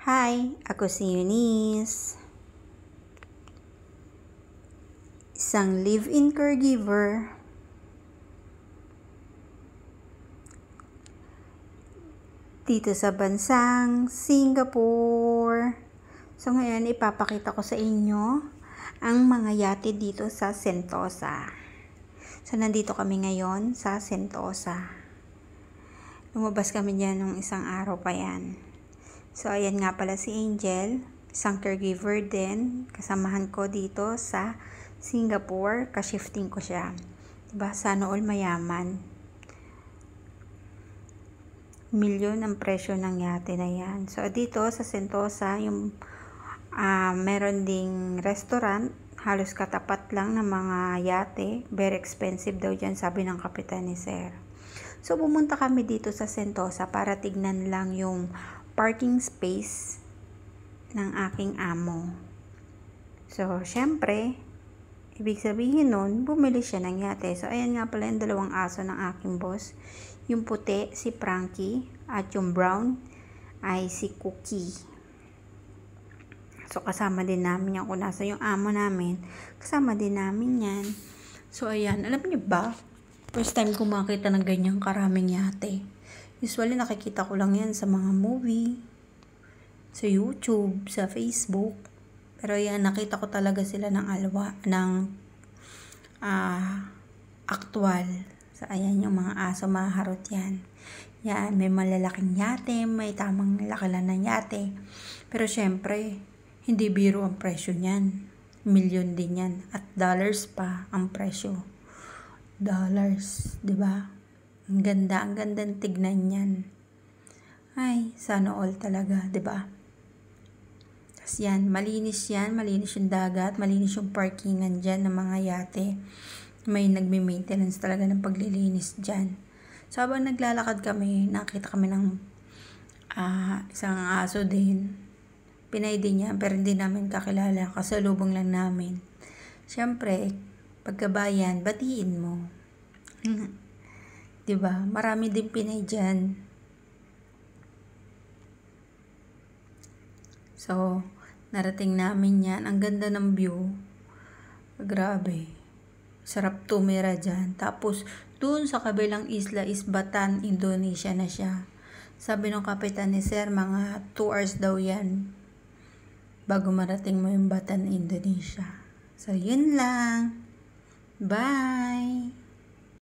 Hi, ako si Eunice. Isang live-in caregiver dito sa bansang Singapore. So ngayon ipapakita ko sa inyo ang mga yate dito sa Sentosa. So nandito kami ngayon sa Sentosa. Lumabas kami dyan nung isang araw pa yan. So ayan nga pala si Angel, isang caregiver din. Kasamahan ko dito sa Singapore, ka-shifting ko siya. Diba, sana all mayaman. Milyon ang presyo ng yate na yan. So dito sa Sentosa, yung meron ding restaurant, halos katapat lang ng mga yate. Very expensive daw dyan, sabi ng kapitan ni Sir. So pumunta kami dito sa Sentosa para tignan lang yung parking space ng aking amo. So syempre, ibig sabihin nun, bumili siya ng yate. So ayan nga pala yung dalawang aso ng aking boss. Yung puti, si Frankie, at yung brown ay si Cookie. So kasama din namin yan. Kung nasa yung amo namin, kasama din namin yan. So ayan, alam niyo ba, first time ko makita ng ganyang karaming yate. Usually nakikita ko lang yan sa mga movie, sa YouTube, sa Facebook. Pero yan, nakita ko talaga sila ng actual. So ayan yung mga aso, maharot yan. Yan, may malalaking yate, may tamang lakalan ng yate. Pero syempre, hindi biro ang presyo niyan. Milyon din yan. At dollars pa ang presyo. Dollars, di ba? Ang ganda ng tignan yan. Ay, sana all talaga, 'di ba? Tapos yan, malinis yung dagat, malinis yung parkingan diyan ng mga yate. May nagme-maintenance talaga ng paglilinis diyan. So habang naglalakad kami, nakita kami ng isang aso din. Pinay din niya, pero hindi namin kakilala, kasalubong lang namin. Siyempre, pagkabayan, batiin mo. Diba? Marami din Pinay dyan. So, narating namin yan. Ang ganda ng view. Grabe. Sarap tumira dyan. Tapos, dun sa kabilang isla is Batan, Indonesia na siya. Sabi ng kapitan ni Sir, mga 2 hours daw yan bago marating mo yung Batan, Indonesia. So, yun lang. Bye!